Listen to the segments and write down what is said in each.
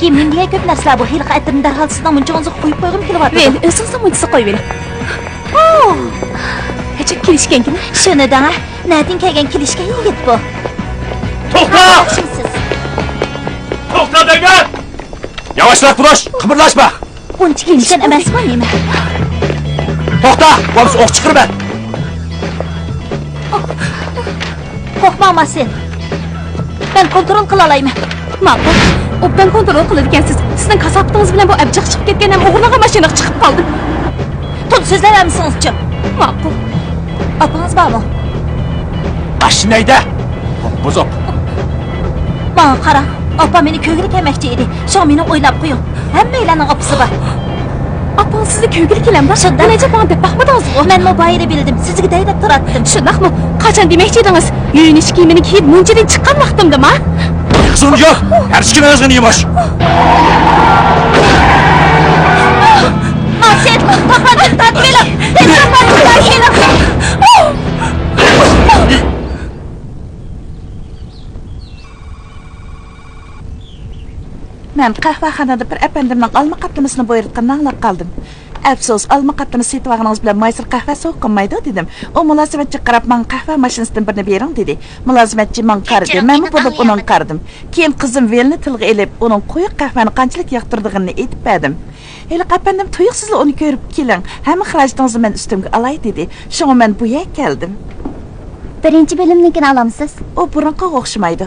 kiyimning niye köp narsalar bu hil qaytırın derhal sizden muncuğunuzu koyup koyğum kilovatı. Vel, özünüzü muncusu koyuveli. Hecik kilişken kimi? Şunu da, nereden kelgen kilişken yigit bu? Toxta! Toxta Degan! Yavaşlat Buloş, kıpırlaşma! Bunca kilişken emas mı neyme? Toxta! Oğuz oq çıkır ben! Korkma ama sen. Ben kontrol kılalayım. Ma'qul. Obdan kontrol qiladi ekansiz. Sizning kasabtingiz bilan bu abjiq chiqib ketgan ham o'g'irlagan mashina chiqib qoldi. Tut sözler misiniz-chi? Ma'qul. Apangiz bormi? Mashinayda! Buzuq! Bana qara. Apa meni ko'glik emakchi edi. Shu meni o'ylab qo'ying. Hammalarning opisi bor. Apang sizni ko'glik kelamda. Shundan necha bor deb baxmadingizmi? Men mobayli bildim. Sizga daydab turatdim. Shundaqmi? Qachon demoqchi edingiz? Yuyinish kiyimini kiyib munchadan chiqqan vaqtimdami? Kızım yok! Her çıkın ağzını yumuş! Aset, topladım tatbilim! Tez topladım tatbilim! Men qahvaxonada bir apandimning olma qatlamasini buyurtganini anglab qoldim. Afsus, olma qatlamasi setib olganingiz bilan Maysir qahva so'qilmaydi dedim. U mulozimatchi qarab, "Men qahva mashinasidan birini bering" dedi. Mulozimatchi men qaradi, men bo'lib uning qaradim. Keyin qizim Velni tilga elib, uning quyuq qahvani qanchalik yoqtirdig'ini aytib berdim. Hali qapandim, tuyuqsizlar uni ko'rib keling. Hamma xarajingizni men ustimga olay dedi. Shunga men bu yerga keldim. Birinchi bilimnikini olamsiz? U burunqa o'xshamaydi.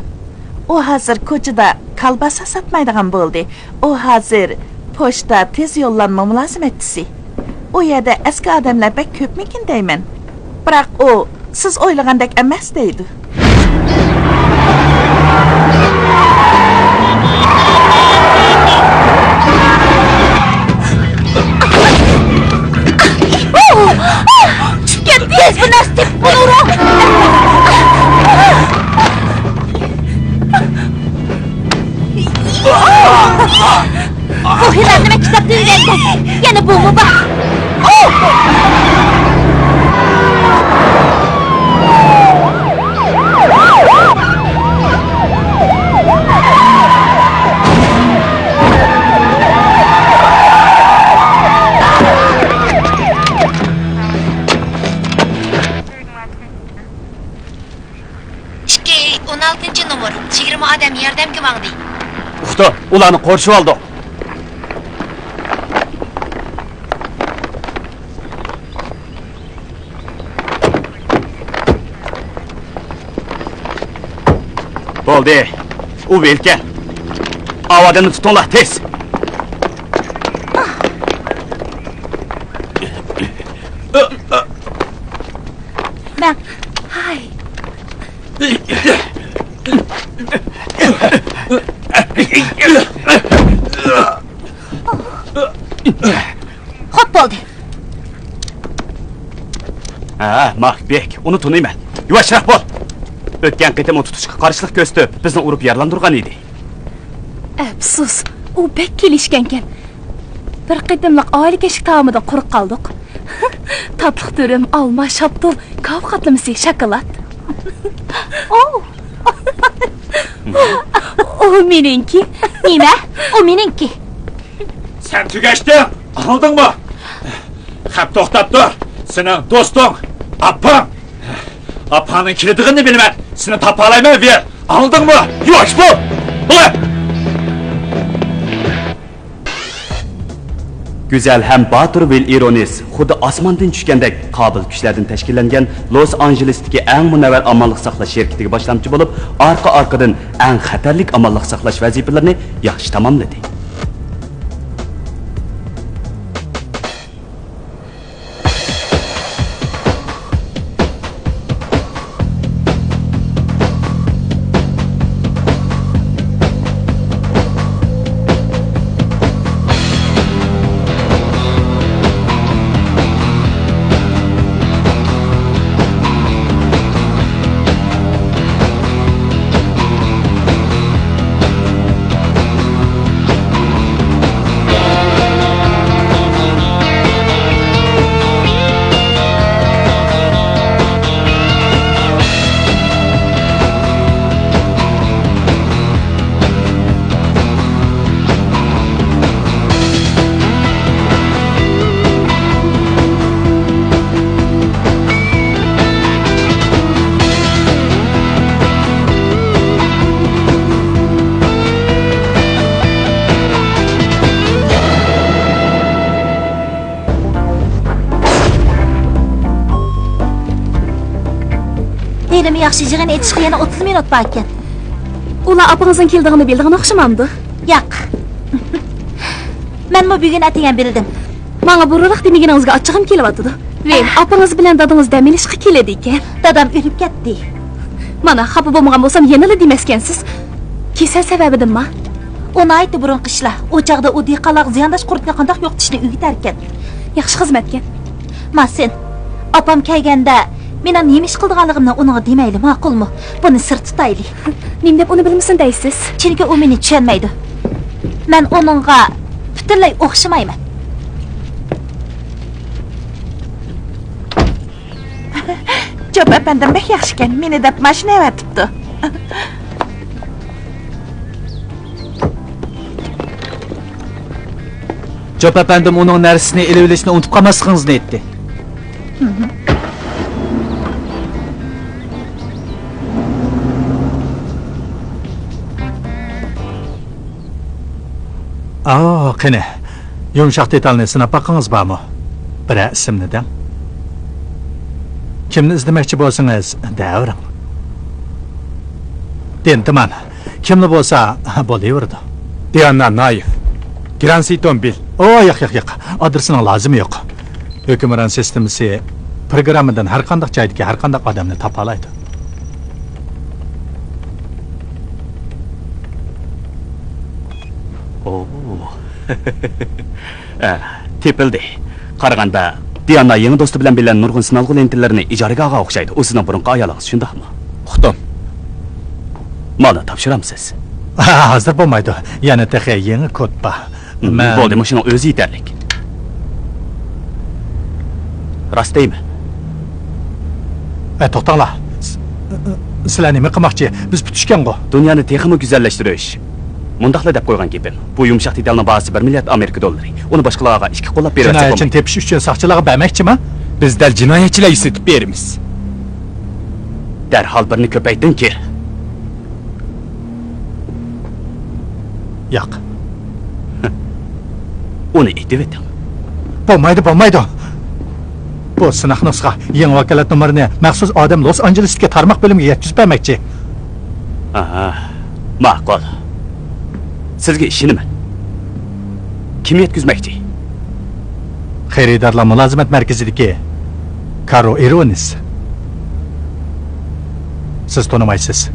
U hozir ko'chada kolbasa sotmaydigan bo'ldi. U hozir pochta tez yo'llanma mulozimatchisi. U yerda eski odamlar bek ko'pmikin deyman. Biroq u siz o'ylagandek emas deydi. Tez bu narsa tep bunu Bu hilalime kitap düğünlerden. Yani bu mu bak? İşte 16. numara. 20 adam yardımcı vardı. Usta, ulanı korşu aldı. Oldu. U velken. Avadını tutunlar tez. Ben. Hay. Hop oldu. Ha, Mahbek, onu tunuyman. Yavaşrak bol. Ötken qitim o tutuşqa qarşılıq göstü. Bizni urup yarlandırgan edi. Afsus, u bek kelishgankan. Bir qidimliq oila keshik taomida quruq qoldik. Tatliq turim, olma, shaptul, kav qatlamasi, shokolad. O meningki. Nima? O meningki. Sen tügeçtin, anladın mı? Hep toxtab dur. Senin dostun, Apan. Apanın kilidini bilmem. Seni tapalayma ver. Anladın mı? Yok bu. Ulan! Güzel hem Batur bil ironis, xuddi osmondan tushgandek qobil kuchlardan tashkillangan Los Anjelesdagi eng munavvar amallik saqlash şirketiga boshlamchi bo'lib, orqa-orqadan eng xatarlik amallik saqlash vazifalarini yaxshi tamomladi. Elimi yaxshi yig'in etishga yana 30 minut bor ekan. Ular apangizning keldigini bildigini o'xshamamdi. Yo'q. Men bu bugun atagan bildim. Menga burunroq demaginingizga achchig'im kelyapti. Vel, apangiz bilan dadangiz dam olishga keladi ekan. Dadam o'lib ketdi. Mana xafa bo'lmagan bo'lsam yana demaskansiz. Kesal sababidanmi? Uni aytdi burun qishla. O'chaqda u diqaloq ziyondash qurtni qandoq yo'qotishni o'rgatarkan. Yaxshi xizmatga. Masen, opam kelganda meni nima ish qilganligimni unga demayli, ma'qulmi? Buni sir tutaylik. Nim deb uni bilmasin deysiz? Chunki u meni tushunmaydi. Men uningga butunlay o'xshamayman. Jo'p apandim bek yaxshi ekan. Meni deb mashina avatibdi. Jo'p apandim uning narsasini elib olishni unutib qolmasligingizni aytdi. Qani. Yumshoq detalni sinab boqingiz bormi? Bir ismni dang. Kimni izlamoqchi bo'lsangiz, davring. Dendiman. Kimni bo'lsa, bo'laverdi. Diana Nayev. Gransiton Bil. Yo'q. Adresining lozimi yo'q. Hukmron sistemasi programmadan har qanday joydagi har qanday odamni topa oladi. Tepildi. Qaraganda Diana yangi do'sti bilan bilan nurg'un sinalg'u lentalarini ijaraga olgan o'xshaydi. O sizning burunqi ayolingiz, shundaqmi? Uqdim. Mana topshiramsiz. Hozir bo'lmaydi. Yana texi yangi kod bor. Bo'ldi, mashina o'zi yetarlik. Rostaymi? To'xtanglar. Sizlar nima qilmoqchi? Biz bitishgan-ku. Dunyoni texmi go'zallashtirish. Mundaqla deb qo'ygan gapim. Bu yumshoq detalning bahosi 1 milliard Amerika dollari. Uni boshqalarga ikki qo'llab berasiz. Jinoyatchini tepish uchun soqchilarga bermoqchimi? Biz dal jinoyatchilar isitib beramiz. Darhol birini ko'paytiring-ki. Yo'q. Uni aytib eting. Bo'lmaydi. Bu sinoq nusxa yangi vakolat nomerini maxsus odam Los Anjelesga tarmoq bo'limiga yetkazib bermoqchi. Ma'qul. Sizga ishonaman. Kim yetkazmoqchi? Xaridorlar mulozimat markazidagi Karo Ironis. Siz tonimaysiz.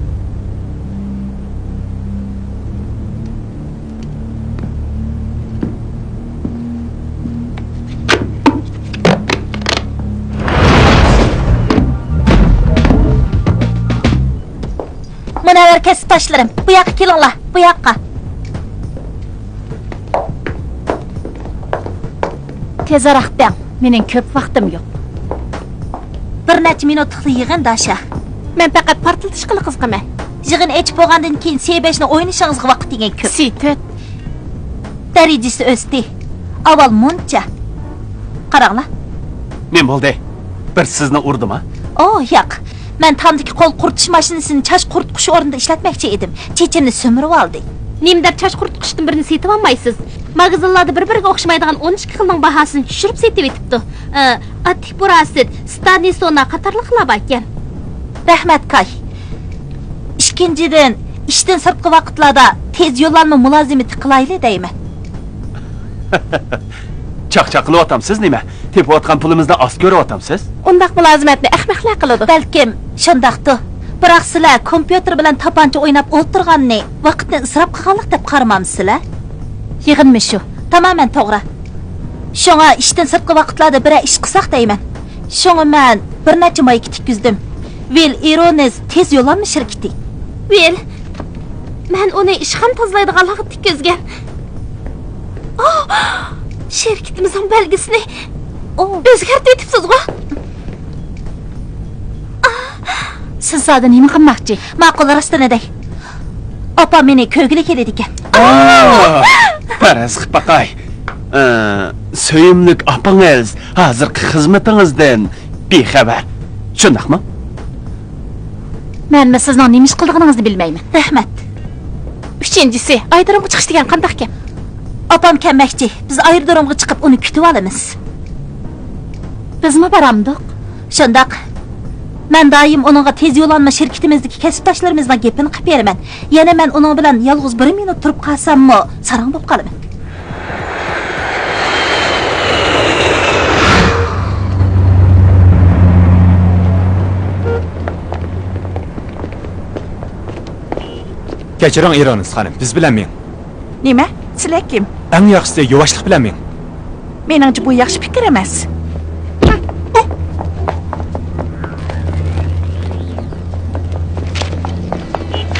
Munavvar kesib tashlarim. Bu yoqqa kelinglar, bu yoqqa. Tezroq deng. Mening ko'p vaqtim yo'q. Bir necha minutlik yig'in dasha. Men faqat portlatish qilib qiziqaman. Yig'in echib bo'lgandan keyin C5 ni o'ynashingizga vaqt degan ko'p. C4 darajasi o'sdi. Avval muncha. Qaranglar. Men bo'ldi. Bir sizni urdimi? Yo'q. Men tamdagi qo'l quritish mashinasini chash quritqish o'rnida ishlatmoqchi edim. Chechinni so'mirib oldi. Nim deb chash quritqishdan birini setib olmaysiz. Magazinlarda bir-biriga o'xshamaydigan 12 xilning bahosini tushirib setib etibdi. Antipurasid, stanisona qatorliqlar bor ekan. Rahmat Kay. Ikkinchidan, ishdan sirtqi vaqtlarda tez yo'llanma mulozimati qilayli deyman. Chaqchaq qilyapsiz nima? Tepayotgan pulimizni oz ko'ryapsiz? Undaq mulozimatni ahmoqlar qiladi. Balkim shundaqdir. Biroq sizlar kompyuter bilan tapancha o'ynab o'tirganni vaqtni isrof qilganlik deb qaramamsizlar? Yig'inmi shu? Tamoman to'g'ri. Shunga ishdan sirtqi vaqtlarda bir ish qilsaq deyman. Shunga men bir necha moy tikizdim. Vel Irones tez yo'llanma shirkati. Vel, men uni ishxon tozlaydiganlarga tikizgan. Şirketimizin belgesini o'zgartib etibsiz-ku. Siz zada nima qilmoqchi? Ma'qul rostanaday. Opa meni ko'gili keladi ekan. Faraz qilib baqay. Söyümlük apangiz hozirgi xizmatingizdan bexabar. Shundaqmi? Men sizning nima ish qildigingizni bilmayman. Rahmat. Uchinchisi, aydirimga chiqish degan qanday ekan? Opam kelmoqchi. Biz aerodromga chiqib uni kutib olamiz. Bizmi boramdiq? Shundaq. Men doim onunğa tez yo'lanma şirketimizdagi kasbdoshlarimizning gapini qilib beraman. Yana men uning bilan yolg'iz 1 minut turib qolsammi, sarang bo'lib qolaman. Kechiring Ironis xonim, biz bilan men. Nima? Sizlar kim? Eng yaxshisi yuvashlik bilan men. Meningcha bu yaxshi fikr emas.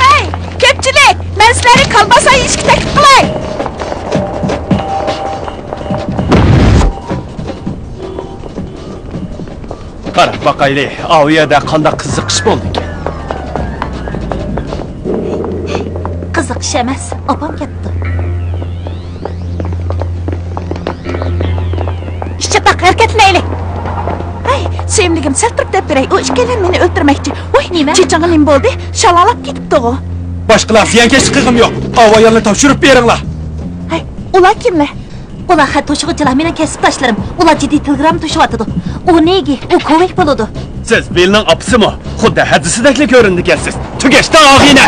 Hey, ko'pchilik, men sizlarga kolbasa yeyishga taklif qilay. Qara, baqayli, aviyada qanday qiziqish bo'ldi ekan. Qiziqish emas, opam ketdi. İşçitak hareketleyle. Hey, sevimligim sal turib deb beray. O ikkalan meni o'ltirmoqchi. Voy, Nima? chechag'i nim bo'ldi? Shalolab ketibdi-ku. Boshqalar ziyankesh qilg'im yo'q. Avoyalni topshirib beringlar. Hey, ular kimlar? Ular xat to'shig'ichilar, mening kasbdoshlarim. Ular jiddiy telegram to'shyotdi. U nega? U ko'mak bo'ladi. Siz Billning opasimi? Xuddi hadisidagi ko'rindi ekansiz. Tugashda og'ina.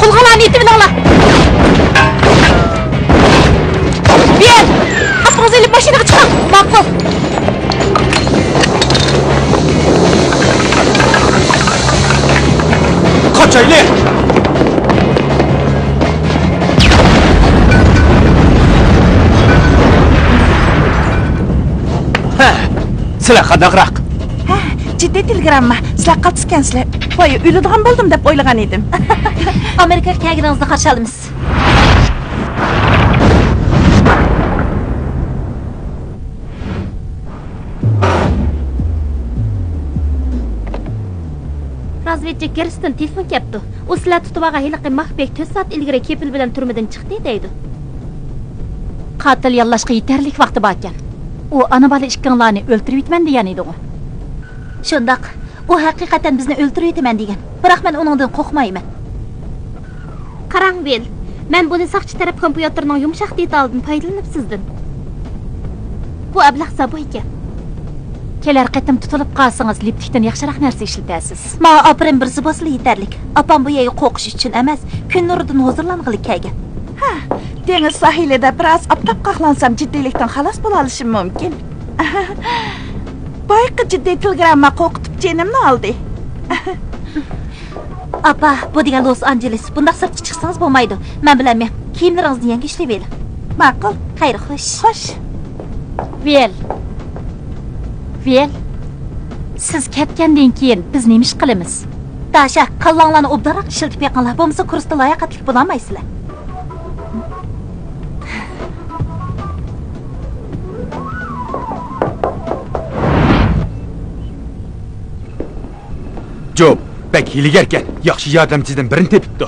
Qulg'alarni yetib bilinglar. Ber! Avtomobil mashinaga chiqing. Ma'qul. Qochayli. Ha, sizlar qanaqroq? Ha, jiddiy telegramma. Sizlar qatnashgansizlar. Voy, o'ladigan bo'ldim deb o'ylagan edim. Amerikaga kelganingizni qarshi olamiz. Razvedchik Gerston telefon kelibdi. U sizlar tutib olgan hiliqi Mahbek 4 soat ilgari kepil bilan turmadan chiqdi deydi. Qatil yollashga yetarlik vaqti bor ekan. U ana bola ikkinglarni o'ltirib yetman degan edi u. Shundaq, u haqiqatan bizni o'ltirib yetaman degan. Biroq men uningdan qo'rqmayman. Qarang Bil, men buni saqchi taraf kompyuterning yumshoq detalidan foydalanib sizdan. Bu ablah sabo ekan. Kelar qatim tutilib qolsangiz, liptikdan yaxshiroq narsa ishlatasiz. Ma oprim bir zibosli yetarlik. Opam bu yerga qo'qish uchun emas, kun nuridan hozirlang'ili kelgan. Ha, dengiz sahilida biroz optab qaqlansam jiddiylikdan xalos bo'la olishim mumkin. Boyqa jiddiy telegramma qo'qitib jenimni oldi. Apa, bu degan Los Angeles. Bundaq sirtga chiqsangiz bo'lmaydi. Men bilan men kiyimlaringizni yangi ishlayib bering. Ma'qul. Xayr, xo'sh. Xo'sh. Vel. Siz ketgandan keyin biz nima ish qilamiz? Dasha, qallonglarni obdaroq ishlatib yaqinlar bo'lmasa kursda layoqatli bo'la olmaysizlar. Job, bak hiligarkan, yaxshi yordamchidan birini tepibdi.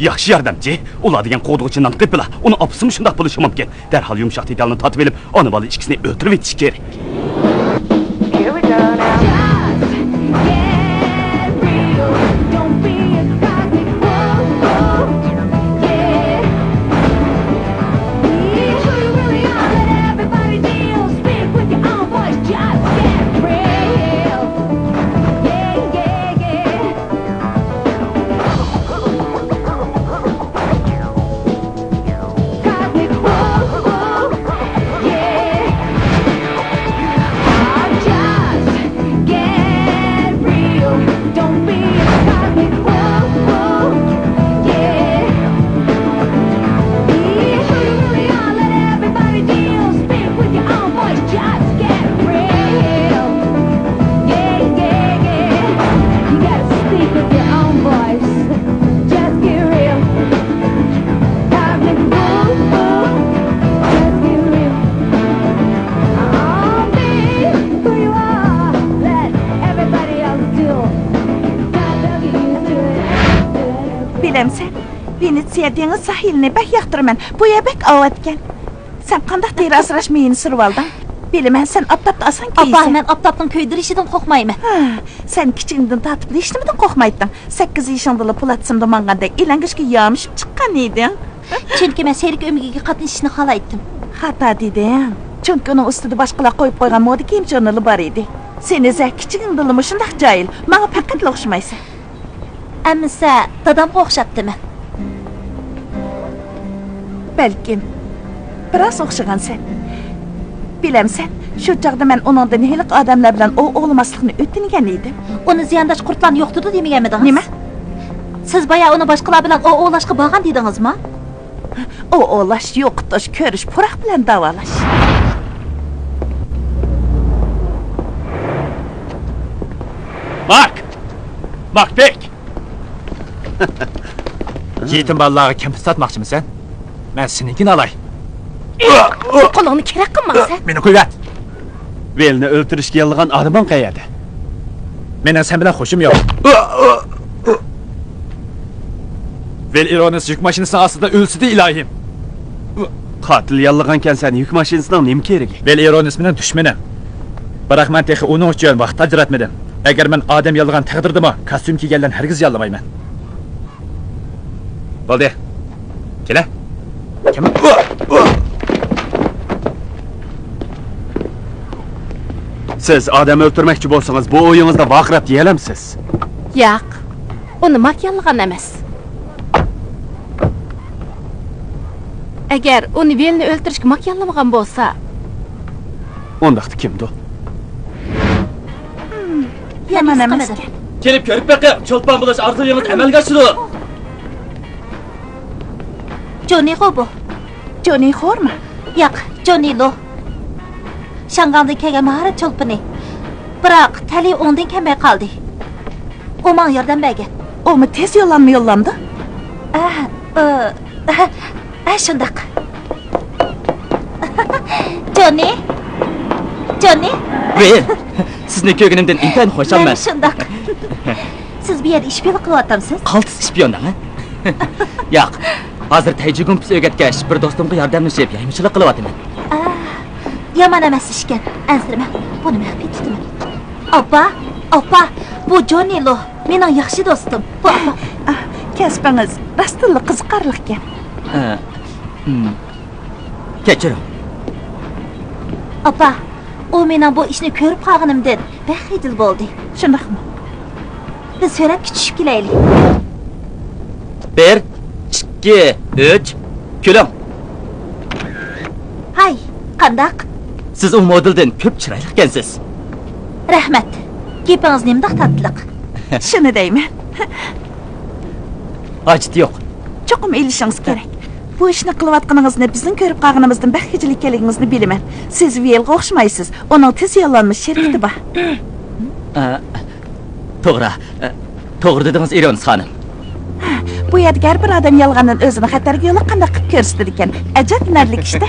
Yaxshi yordamchi, ular degan qo'dg'uchidan qipila. Uni opasimi shundoq bo'lishi mumkin. Darhol yumshoq detalni tatib olib, ona bola ikkisini o'ltirib yetish kerak. Bilemsen, Venetsiya dengiz sahilini bak yoqtiraman. Bu yer bak ovatgan. Sen qanday teri asrashmayini surib olding? Bilaman, sen optobda asan kiysan. Apa, men optobning ko'ydirishidan qo'rqmayman. Ha, sen kichigingdan tatib hechnimadan qo'rqmayding. 8 yoshingda polatsimda mangandek elangishga yomishib chiqqan eding. Chunki men sherik o'migiga qatnashishni xohlaydim. Xato deding. Chunki uning ustida boshqalar qo'yib qo'ygan moda kiyim jurnali bor edi. Seni kichigingdimi shundoq joyil. Menga faqat o'xshamaysan. Әмісі дадамға оқшаптымы? Balkim. Biroz o'xshagansan. Bilamsan, shu chaqda men uningdan hiliq odamlar bilan o'g'lamaslikni o'tingan edim. Оны ziyandaş qurtlarni yo'qtirdi demaganmidingiz? Nima? Siz baya uni boshqalar bilan o'g'lashga borgan dedingizmi? O'g'lash, yo'qotish, ko'rish, puraq bilan davolash. Makbek! Yetim bolalarga kampir sotmoqchimisan? Men seninkini olay. Qo'lingni kerak qilmasa. Meni qo'yvat. Velni o'ltirishga yolg'on odamon qayerda? Mening sen bilan xo'shim yo'q. Vel Ironis yuk mashinasining ostida o'lsidi ilohim. Qotil yolg'onkan sen yuk mashinasining nima keragi? Vel Ironis mening dushmanim. Biroq men texi uning uchun vaqt ajratmadim. Agar men odam yolg'on taqdirdimi, kostyum kiyganlarni hargiz yollamayman. Bo'ldi. Kela. Kim? Siz odam o'ltirmoqchi bo'lsangiz, bu o'yingizda vaqirab deyalamsiz. Yo'q. Uni makyalgan emas. Agar uni velni o'ltirishga makyallamagan bo'lsa, Ondaqda kimdi? Yomon emas. Kelib ko'rib baqib, cho'lpon bo'lish orzuyingiz amalga oshdi. Johnny bu. Johnny xo'rmi? Yo'q, Johnny Lo. Shangandan kelgan mahorat cho'lpini. Biroq tali ondan kelmay qoldi. U menga yordam bergan. Umi tez yo'llanma. Shundaq. Johnny? Vel, sizni ko'rganimdan intan xursandman. Shundaq. Siz bu yerda ish qilyapsizmi? Qaltis ishpiyondami? Yo'q. Hozir tajribamiz o'rgatgach, bir do'stimga yordamlashib, yaymichilik qilyapman. Yomon emas ishkan. Ansirma. Buni maxfiy tutaman. Oppa, bu Johnny Lo, mening yaxshi do'stim. Bu oppa. Kasbingiz rostilla qiziqarli ekan. Kechiring. Oppa, u mening bu ishni ko'rib qolganimdan baxil bo'ldi. Shundaqmi? Biz suratga tushib kelaylik. 1, 2, 3, kulim. Hay, qandaq? Siz u modeldan ko'p chiroyli ekansiz. Rahmat. Gapingiz nimdaq tatliq. Shuni deyman. Hojat yo'q. Cho'qim elishingiz kerak. Bu ishni qilayotganingizni bizning ko'rib qolganimizdan baxil ekanligingizni bilaman. Siz Velga o'xshamaysiz. Uning tez yo'llanmish sherikti bor. To'g'ri dedingiz, Ironis xonim. Bu yerda har bir odam yolg'ondan o'zini xatarga yo'liq qanday qilib ko'rsatdi ekan. Ajablanarli ishda.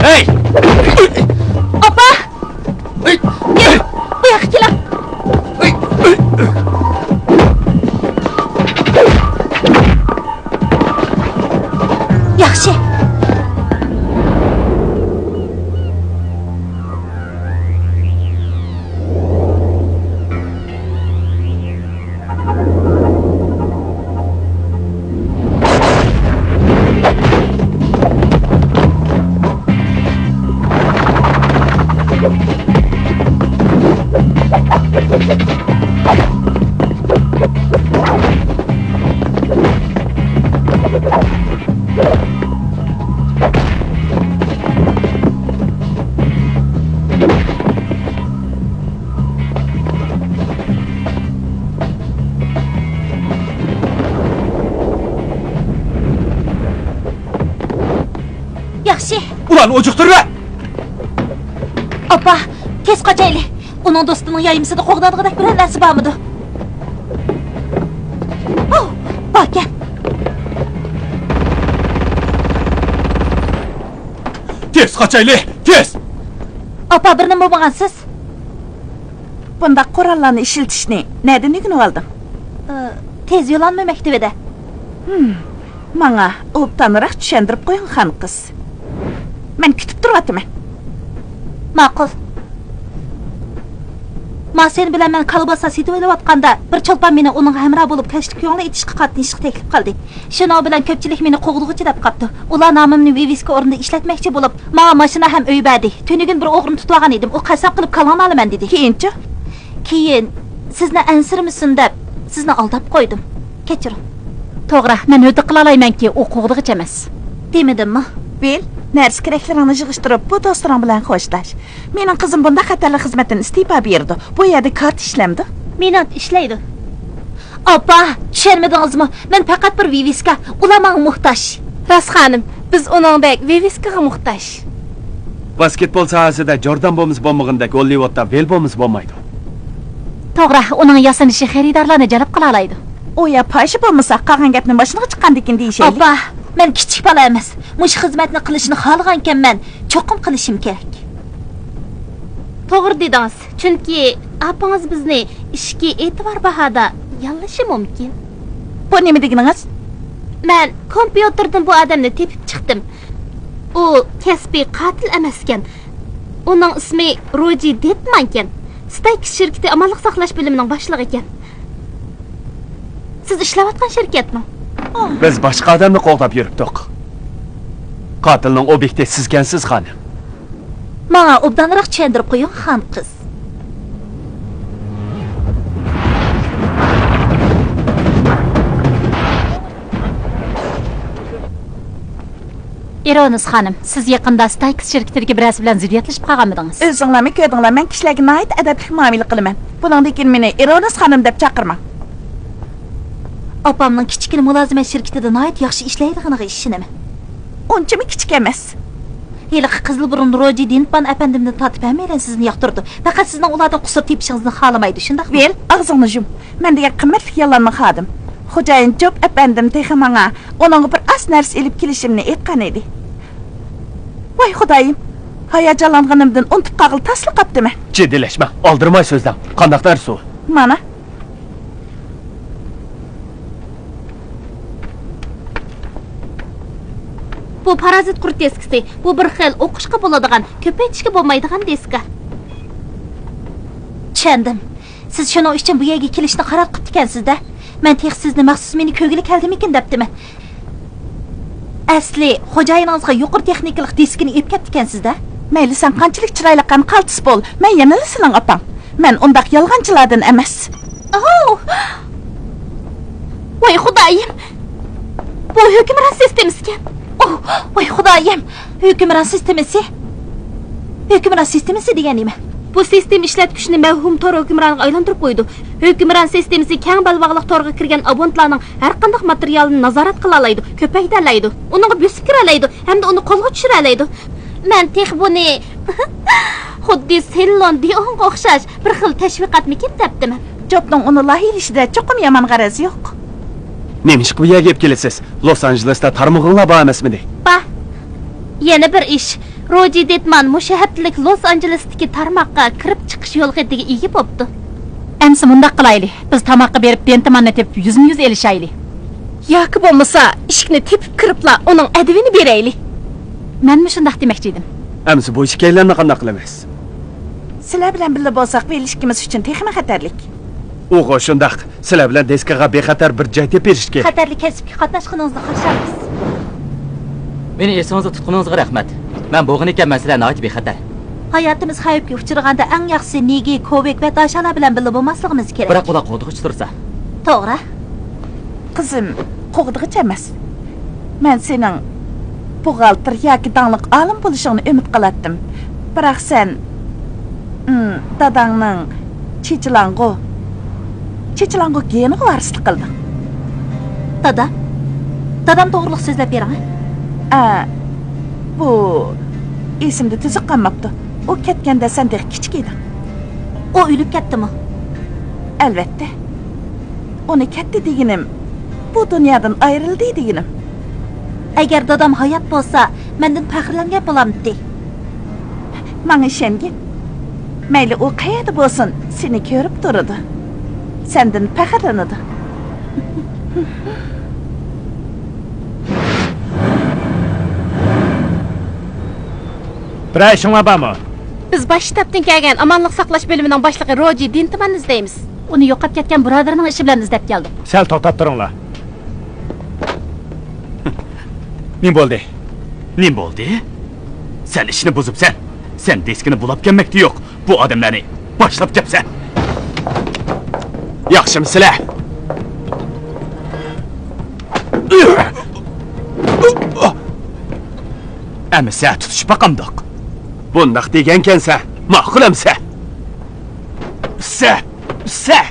Hey! Oppa! Bu yoqqa keling. Yaxshi. Yaxshi. Ulan ucuqtirma! Oppa, tez qochaylik. Uning do'stining yayimsida qo'g'dadigan bir narsa bormidi? Borkan. Tez qochaylik, tez! Oppa, bir nima bo'lgansiz? Bunda qurollarni ishlatishni neden o'rganib olding? Tez yo'llanma maktabida. Menga obdanroq tushuntirib qo'ying, xon qiz. Men kutib turibman. Ma sen bilan men kolbasa setib olayotganda bir cho'lpon meni uning hamroh bo'lib kashlik yo'lni etishga qatnashishga taklif qildi. Shuning bilan ko'pchilik meni qo'g'dug'ichi deb qapti. Ular nomimni Viviska o'rnida ishlatmoqchi bo'lib, menga mashina ham uy berdi. Tunugin bir o'g'rini tutib olgan edim. U qasab qilib kalon olaman dedi. Keyinchi? Keyin sizni ansirmisin deb sizni aldab qo'ydim. Kechiring. To'g'ri, men o'ta qila olmaymanki, u qo'g'dug'ichi emas. Demedimmi? Bil, narsa keraklarni yig'ishtirib, bu do'stlaring bilan xo'shlash. Mening qizim bunda xatarli xizmatdan iste'fo berdi. Bu yerda kart ishlamdi. Menat ishlaydi. Opa, tushunmadingizmi? Men faqat bir Viviska, ular menga muhtoj. Ras xonim, biz uningdek Viviskaga muhtoj. Basketbol sohasida Jordan bo'lmasa bo'lmagandek Hollywoodda vel bo'lmasa bo'lmaydi. To'g'ri, uning yasanishi xaridorlarni jalb qila oladi. U ya pashi bo'lmasa, qolgan gapni boshingga chiqqandekin deyishaylik. Opa, men kichik bola emas. Mush xizmatni qilishni xohlagan ekanman. Cho'qim qilishim kerak. To'g'ri dedingiz. Chunki apangiz bizni ishga e'tibor bahada yollashi mumkin. Bu nima deganingiz? Men kompyuterdan bu odamni tepib chiqdim. U kasbiy qotil emas ekan. Uning ismi Roji Detman ekan. Stakes shirkati amallik saqlash bo'limining boshlig'i ekan. Siz ishlayotgan shirkatmi? Biz boshqa odamni qo'g'dab yuribdik. Qotilning obyekti sizgansiz xonim. Menga obdanroq tushuntirib qo'ying, xon qiz. Ironis xonim, siz yaqinda Stakes shirkatiga birasi bilan ziddiyatlashib qolganmidingiz? O'zinglarmi ko'rdinglar, men kishilarga nihoyat adabli muomala qilaman. Buningdan keyin meni Ironis xonim deb chaqirma. Opamning kichkina mulozimat shirkatida nihoyat yaxshi ishlaydiganiga ishonaman. Unchami kichik emas. Yiliqi qizilburun Roji Detman apandimni tatib hammalar sizni yoqtirdi. Faqat sizning ulardan qusur tepishingizni xohlamaydi, shundaqmi? Vel, og'zingni yum. Men degan qimmatli yollanma xodim. Xo'jayin Job apandim texi menga uning bir as narsa elib kelishimni aytgan edi. Voy xudoyim, hayajonlanganimdan unutib qag'il tasli qapdimi? Jiddilashma, oldirmay so'zdan. Qandaq narsa u? Mana. Bu parazit qurt deskisi. Bu bir xil o'qishga bo'ladigan, ko'paytishga bo'lmaydigan deska. Tushundim. Siz shuning uchun bu yerga kelishni qaror qilib ekansiz-da. Men tex sizni maxsus meni ko'gili keldimikin debdiman. Asli xo'jayiningizga yuqori texnikalik diskini ep ketdi ekansiz-da. Mayli, sen qanchalik chiroyli qan qaltis bo'l. Men yana sening opam. Men undaq yolg'onchilardan emas. Oh! Voy xudoyim. Bu hukmron sistemasi ekan. Oh, voy xudoyim. Hukmron sistemasi. Hukmron sistemasi degani nima? Bu sistem ishlatgichni mavhum tor hukmronga aylantirib qo'ydi. Hukmron sistemasi keng balvoqliq torga kirgan abonentlarning har qanday materialini nazorat qila oladi, ko'paytira oladi, uni bosib kira oladi, hamda uni qo'lga tushira oladi. Men tex buni xuddi Sellon Dionga o'xshash bir xil tashviqotmikin debdiman. Jobning uni lahilishida cho'qim yomon g'araz yo'q. Nemish bu yerga kelib kelasiz? Los Anjelesda tarmog'inglar bor emasmidi? Ba. Yana bir ish. Roji Detman mushahablik Los Anjelesdagi tarmoqqa kirib chiqish yo'lqidiga ega bo'pti. Endi bundaq qilaylik. Biz tamoqqa berib Dentmanni tepib yuzma-yuz elishaylik. Yoki bo'lmasa, ishni tepib kiribla uning adivini beraylik. Men shunday demoqchi edim. Amsi bu ishkaylarni qanday qilamiz? Sizlar bilan birga bo'lsak, ilishkimiz uchun texnik xatarlik. O'g'o shundaq. Sizlar bilan deskaga bexatar bir joy tepib berish kerak. Xatarli kasbga qatnashganingizni qarshaymiz. Meni esingizda tutquningizga rahmat. Men bo'g'in ekanman, sizlar nihoyat bexatar. Hayotimiz xavfga uchraganda eng yaxshisi Negi, Kovek va Dashalar bilan birga bo'lmasligimiz kerak. Biroq ular qo'g'dug'ich tursa. To'g'ri. Qizim, qo'g'dug'ich emas. Men sening buxgalter yoki danliq olim bo'lishingni umid qilardim. Biroq sen dadangning Chechilango geniga varislik qilding. Dadam to'g'riliq so'zlab bering. Bu esimda tuzuq qolmabdi. U ketganda sendek kichik edi. U o'lib ketdimi? Albatta. Uni ketdi deganim, bu dunyodan ayrildi deganim. Agar dadam hayot bo'lsa, mendan faxrlangan bo'lamdi. Menga ishongin. Mayli u qayerda bo'lsin, seni ko'rib turadi. Sendan faxrlanadi. Biray shunga bormi? Biz baş shtabdan kelgan amanlıq saqlash bölümünün başlığı Roji Dintimanni izlaymiz. Uni yo'qolib ketgan birodarining ishi bilan izlab keldim. Sal to'xtab turinglar. Nim bo'ldi? Nim bo'ldi? Sen ishni buzibsan. Sen deskini bulab kelmekti yok. Bu adamlarni başlap kepsen. Yaxshimsizlar? Əmsə tutuşub baqamdıq. Bundaq degenkənsə, ma'qulamsa. Üsə.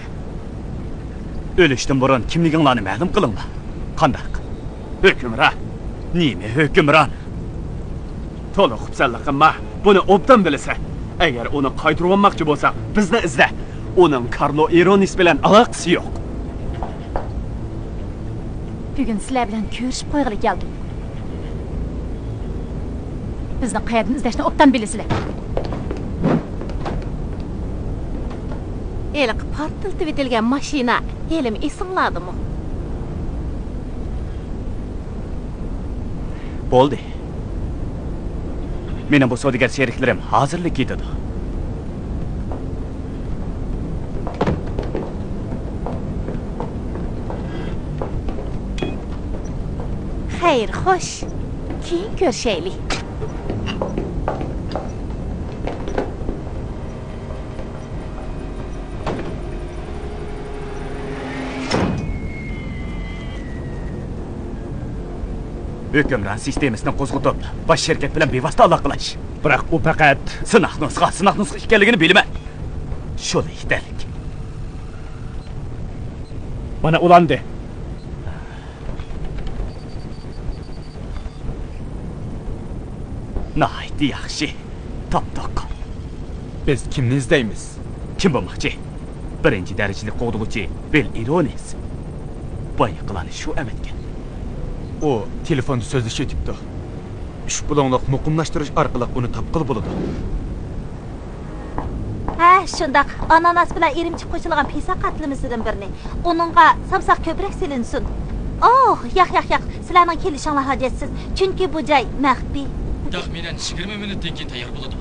Ölüşdən burun kimliginglarni ma'lum qilinglar. Qandaq? Hükümran. Nima hükümran? To'liq xubsanligimma buni obdan bilasan. Agar uni qaytarib olmoqchi bo'lsang, bizni izla. Uning Carlo Ironis bilan aloqasi yo'q. Bugun sizlar bilan ko'rishib qo'yg'ili keldim. Bizni qayerdan izlashni obdan bilasizlar. Eliq portlatib etilgan mashina elim esingladimi? Bo'ldi. Mening bu savdogar sheriklarim hozirlik etadi. Xayr, xo'sh. Keyin ko'rishaylik. Hükümran sistemisini qo'zg'atib, bosh shirkat bilan bevosita aloqalash. Biroq u faqat Sınaq nusxa ekanligini bilaman. Shuni yetarlik. mana ulandi. Nəhayət yaxşı. Tapdıq. Biz kimni izlaymiz? Kim bo'lmoqchi? Birinchi darajali qo'g'duvchi Bill Ironis. Boyqilarni shu emetgan. O telefonda so'zlashib o'tibdi. Ushbu bilanliq muqimlashtirish orqali uni topqil bo'ladi. Ha, shundaq. Ananas bilan irimchik qo'shilgan pisa qatlimisidan birini. Uningga samsaq ko'proq silinsin. Oh, yo'q. Sizlarning kelishinglar hojatsiz. Chunki bu joy maxfiy. Taxminan 20 minutdan keyin tayyor bo'ladi.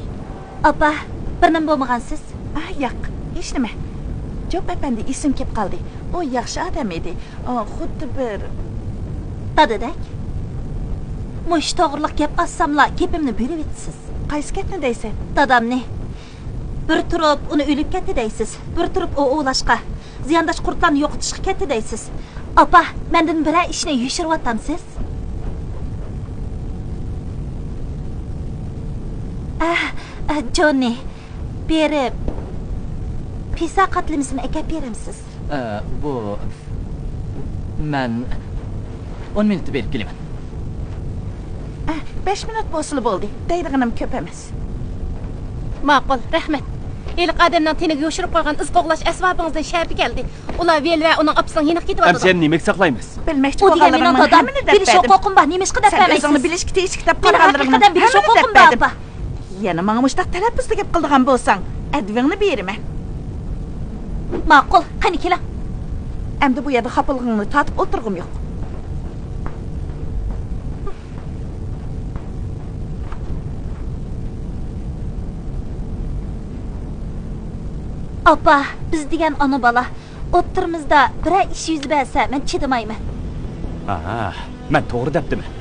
Opa, bir nima bo'lmagansiz? Yo'q, hech nima. Jo'p apandi esim kelib qoldi. U yaxshi odam edi. Xuddi bir Dadadak. Mush to'g'riliq gap assamla gapimni berib etsiz. qaysi gapni deysan? Dadamni bir turib uni o'lib ketdi deysiz. Bir turib o'g'lashqa, ziyondash qurtlarni yo'qotishga ketdi deysiz. Opa, mendan bira ishni yoshiryapsiz. Johnny, berib pisa qatlimisini akab beramsiz. Bu men 10 minut berib kelaman. 5 minut bo'lsa bo'ldi. Deydiganim ko'p emas. Ma'qul, rahmat. Eliq odamning teniga yoshirib qo'ygan iz qo'g'lash asbobingizdan shabi keldi. Ular vel va uning opsining yeniq ketib Ham sen nimaga saqlaymiz? Bilmoqchi U degan mening dadam bilish huquqim bor, nima ish qilib Sen bermaysiz? o'zingni bilishga tegishli deb Men haqiqatan bilish huquqim bor, opa. Yana menga mushtaq talaffuzda gap qildigan bo'lsang, advingni beraman. Ma'qul, qani keling. Endi bu yerda xapilg'ingni tatib o'tirg'im yo'q. Opa, biz degan ona bola o'ttirimizda bir ish yuz bersa, men chidamayman. Men to'g'ri debdiman.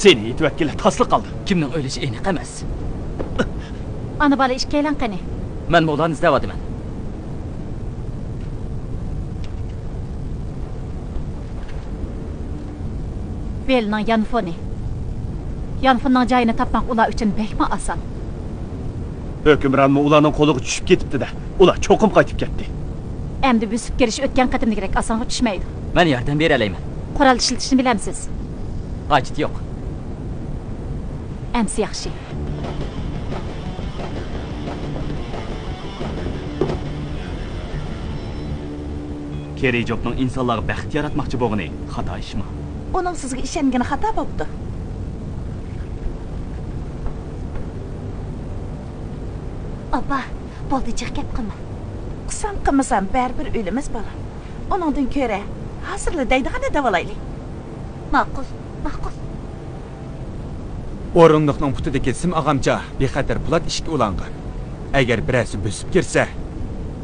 Seni yetvekile taslı kaldı. Kimning o'lishi aniq emas. Ana bola ishga aylanqani. Men Mo'lani izlayapman. Velning yanfoni. Yanfonning joyini topmoq ular uchun bekma oson. Hükümranmı ulanın koluğu düşüp getipti-da. Ular çoqum qaytib ketdi. Endi büsüp kirish o'tgan qatimdagidek osonga tushmaydi. Men yordam bera olayman. Qurol ishlatishni bilamsiz. Hojat yo'q. Amsi yaxshi. Keri Jobning insonlarga baxt yaratmoqchi bo'lgani xato ishmi? Uning sizga ishongani xato bo'ldi. Abba, bo'ldi, jiq gap qilma. Qisam qilmasam baribir o'limiz bolam. Uningdan ko'ra hozirla deydiganda davolaylik. Ma'qul, ma'qul. O'rindiqning putidagi sim og'amcha bexatar po'lat ishga ulangan. Agar birasi bosib kirsa,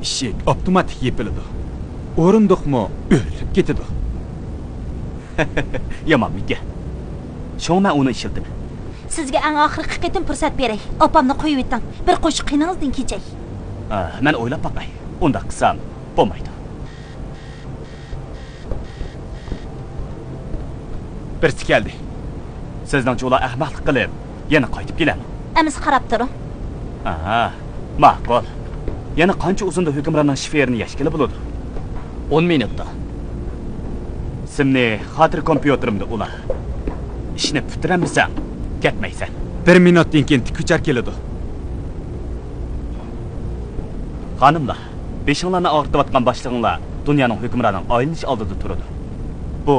eshik avtomatik yepiladi. O'rindiqmi o'lib ketadi. Yomon miga. Shoma uni ishildim. Sizga eng oxirgi qitim fursat beray. Opamni qo'yib eting. Bir qo'shiq qiyningizdan kechay. Men o'ylab boqay. Unda qilsam bo'lmaydi. Birsi keldi. Sizning ular ahmoqlik qilib, yana qaytib keladi. Amiz qarab turing. Ma'qul. Yana qancha uzunda hukmronning shiferini yashkili bo'ladi? 10 minutda. Simni xotir kompyuterimda ular. Ishni bitiramisam, ketmaysan. 1 minutdan keyin tikuvchar keladi. Xonimlar, beshinglarni ortayotgan boshlig'inglar dunyoning hukmronining oylanish oldida turadi. Bu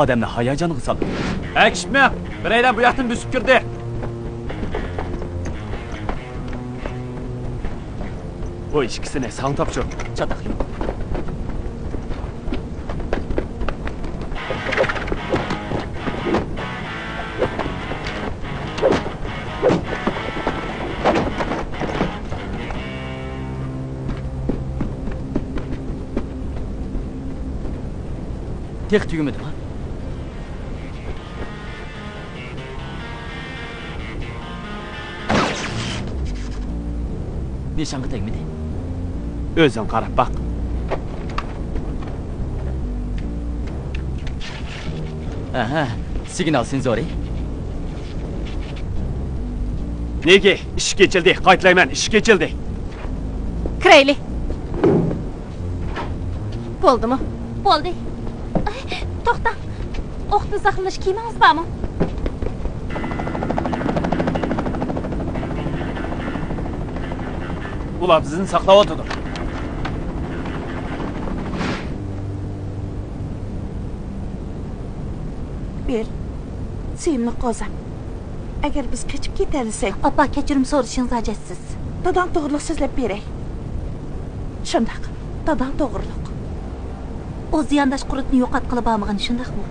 odamni hayajonga soladi. Akishma, biraydan bu yoqdan bosib kirdi. Bu ikkisini san topshir. Chatoqli. Tek tügümedi ha. Nişangı tegmedi. Özün qarab baq. Aha, signal senzori. Nega? Ish kechildi. Qaytlayman, ish kechildi. Kirayli. Bo'ldimi? Bo'ldi. To'xta. O'qni saqlash kiymangiz bormi? Ular bizni saqlab o'tadi. Ber. Sevimli qozam. Agar biz qochib ketalisak, Oppa, kechirim so'rashingiz ajatsiz. dadam to'g'riliq so'zlab beray. Shundaq. Dadam to'g'riliq. O ziyandash qurutni yo'qotqilib bormagan, shundaqmi?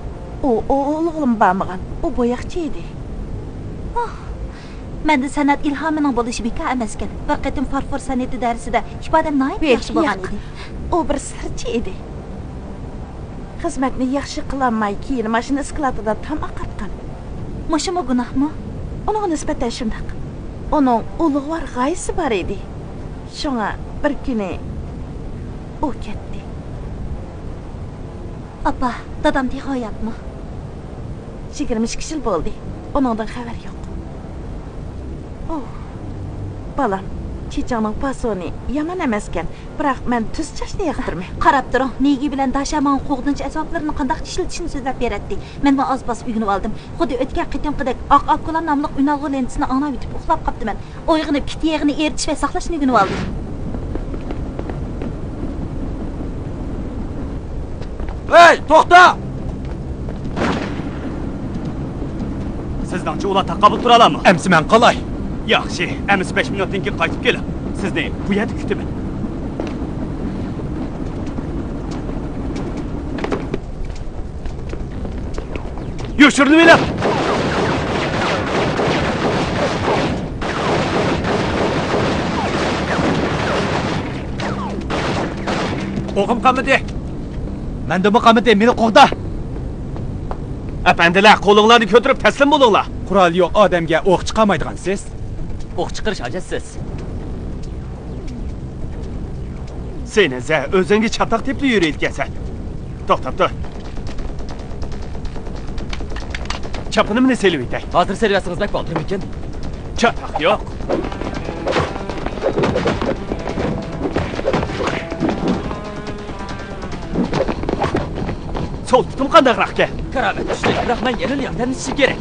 O o'g'lim bormagan. U bo'yoqchi edi. Menda san'at ilhomining bo'lishi bekor emas ekan. Bir qatim farfor san'ati darsida ifodam noyib yaxshi bo'lgan edi. U bir sirchi edi. Xizmatni yaxshi qilolmay, keyin mashina skladida tam oqatgan. Mushimi gunohmi? Unga nisbatan shundaq. Uning ulug'vor g'oyasi bor edi. Shunga bir kuni u ketdi. Oppa, dadam nihoyatmi? 22 yil bo'ldi. Uningdan xabar yo'q. Balam, chechangning pasoni yomon emas ekan, biroq men tuz chashni yoqtirmayman. Qarab turing, negi bilan dashaman qo'g'dinchi asboblarini qanday ishlatishini so'zlab beradi. Men oz bosib uyg'onib oldim. Xuddi o'tgan qitimqidek oq akula nomli uynalg'u lentisini anglab yetib uxlab qolibdiman. Uyg'onib kit yeg'ini eritish va saqlashni uyg'onib oldim. Hey, to'xta! Sizdan ular taqabul tura oladimi? Amsi men qalay? Yaxshi, amiz 5 minutdan keyin qaytib kelib, sizni bu yerda kutaman. Yoshirinib elab. O'qim qamidi. Menda bu qamidi, meni qo'g'da. Apandilar, qo'linglarni ko'tarib taslim bo'linglar. Qurol yo'q odamga o'q chiqarmaydigansiz. O'q chiqarish ajatsiz. Sen esa o'zingga chatoq deb yurayotgansan. To'xtab tur. Chapinimni selib etay. Hozir servasingiz bak bo'ldi ekan. Chatoq yo'q. Sol tutum qandaqroqqa? Karomat tushdi. Biroq men yana yoqdan ichish kerak.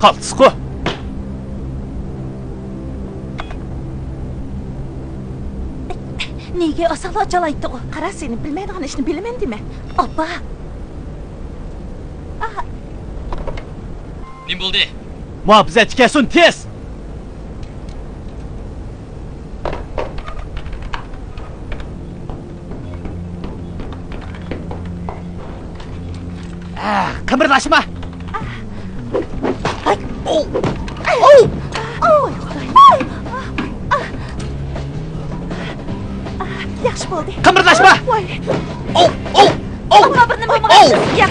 Qaltisqo. Nega asala chalaydi o? Qara, seni bilmaydigan ishni bilaman dema. Appa. Nim bo'ldi? Muhofizatchi kelsin tez. Qimirlashma. Yaxshi bo'ldi. Qimirlashma. Voy. Appa bir nima bo'lgan?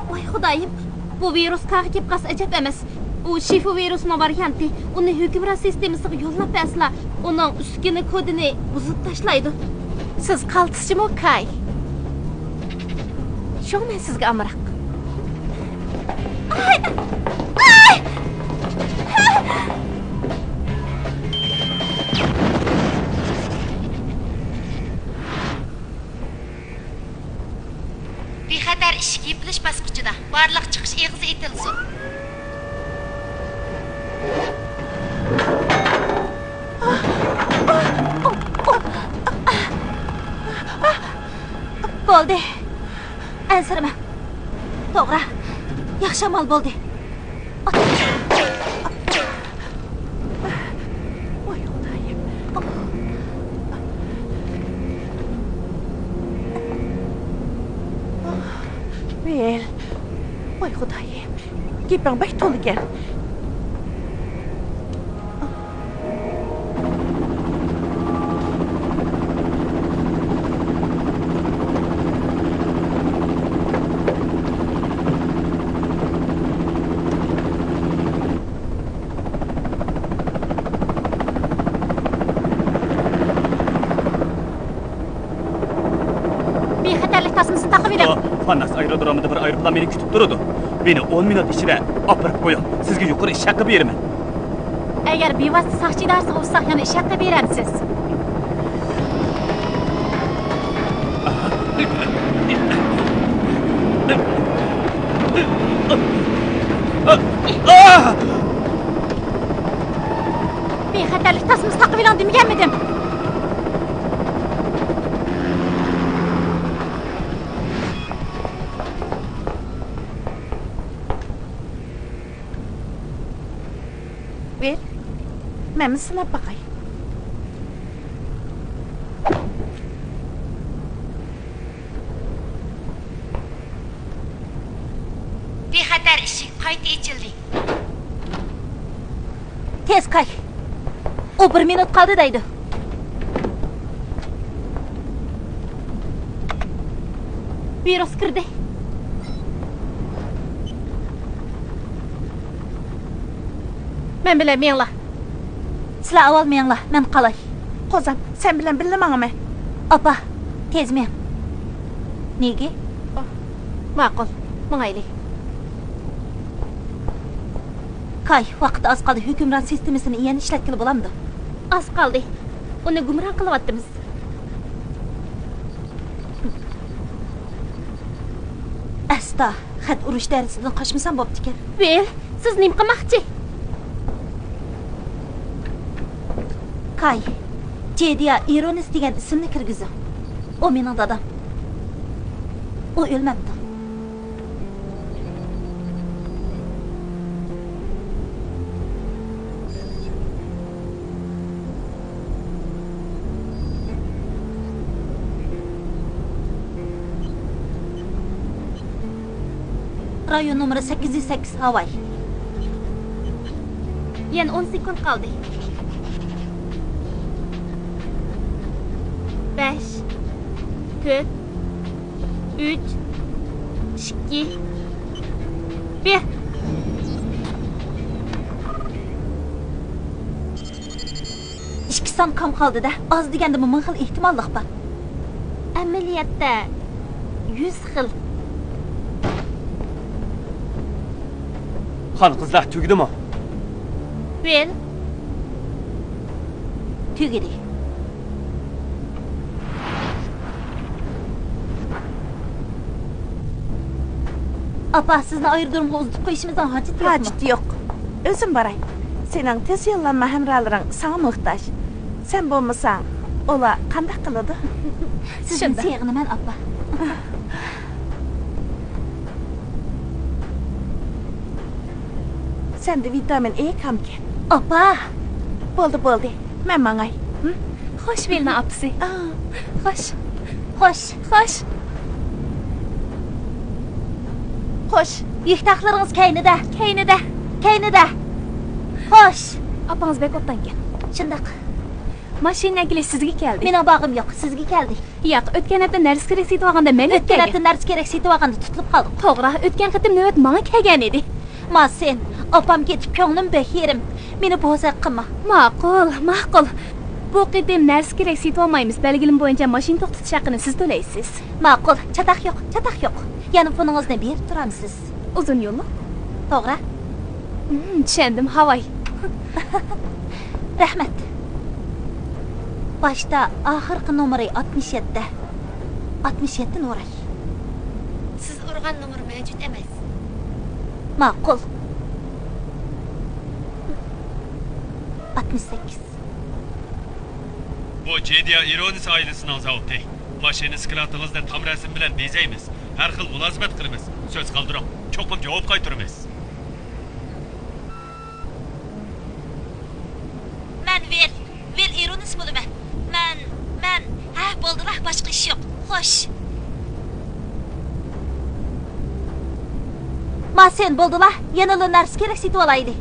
Voy xudoyim, bu virus qaqib qas ajab emas. U shifu virusning varianti. Uni hukmron sistemasiga yo'llab bersa, uning uskini kodini buzib tashlaydi. Siz qaltischimi, Kay? Shu men sizga amroq. Bexatar ishga yepilish bosqichida barliq chiqish eg'izi etilsin. Bo'ldi. Ansirma. To'g'ri. Yaxshi amal bo'ldi. Voy xudoyim. Vel. Voy xudoyim. Gaping bay to'lgan. Bexatarlik tasmasini taqib bering. Fannas aerodromida bir aeroplan meni kutib turadi. Meni 10 minut ichida opirib qo'ying. Sizga yuqori ish haqi beraman. Agar bevosita soqchi darsi o'tsak, yana ish haqi berasiz. Bexatarlik tasmasini taqib bering demaganmidim? Vel. Men sinab baqay. Bexatar eshik qayta ochildi. Tez Kay. O 1 minut qoldi deydi. Virus kirdi. Men bilan mengla. Sizlar avval mengla, men qalay. Qozam, sen bilan bilmayman. Appa, tez men. Nega? Ma'qul, mangayli. Kay, vaqt oz qoldi. Hukmron sistemasini yana ishlatgili bo'lamdi. Oz qoldi. Uni gumron qilyapmiz. Asta, xat urush darsidan qochmasam bo'pti ekan. Vel, siz nima qilmoqchi? Kay, Jediya Ironis degan ismni kirgizing. O mening dadam. O o'lmabdi. Rayon numara 808 Havay. Yana 10 sekund qoldi. 5 4 3 2 1 2 son kam qoldi-da. Oz deganda bu 1000 xil ehtimollik bor. Amaliyotda 100 xil. Xon qizlar tugdimi? Vel. Tugidi. Apa, sizni ayırdırımga uzatib qo'yishimizdan hojat yo'qmi? Hacit yo'q. O'zim boray. Sening tez yo'llanma hamrohlaring sana muhtoj. Sen bo'lmasang, ular qanday qiladi? Sizni sevg'inaman, apa. Senda vitamin E kamken. Apa, Bo'ldi. Men mangay. Xo'sh, Vilna apsi. Xo'sh. xo'sh. Xo'sh. Yük taxlaringiz kaynida. Xo'sh. Apangiz bek o'tdan kel. Shundoq. Mashina kelish sizga keldi. Mening bog'im yo'q, sizga keldi. Yo'q, o'tgan hafta narsa kerak setib olganda men O'tgan hafta narsa kerak setib olganda tutilib qoldik. To'g'ri, o'tgan qatim navbat menga kelgan edi. Ma sen, opam ketib ko'nglim behirim. Meni bo'zaq qilma. Ma'qul. Bu qatim narsa kerak setib olmaymiz. Belgilim bo'yicha mashina to'xtatish haqini siz to'laysiz. Ma'qul, chataq yo'q. Yana pulingizni berib turamsiz. Uzun yo'lmi? To'g'ri. Tushundim, havay. Rahmat. Başta oxirgi nomeri 67. 67 Nuray. Siz urgan nomer mavjud emas. Ma'qul. 68. Bu Jediya Ironis ailesining zavodi. Mashina skiratingizdan tam rasm bilan bezaymiz. Har xil munosabat qilamiz. So'z qoldiring. Cho'qim javob qaytaramiz. Men Vil Ironis bo'laman. Men bo'ldilar, boshqa ish yo'q. Xo'sh. Ma sen bo'ldilar, yana narsa kerak setib olaydi.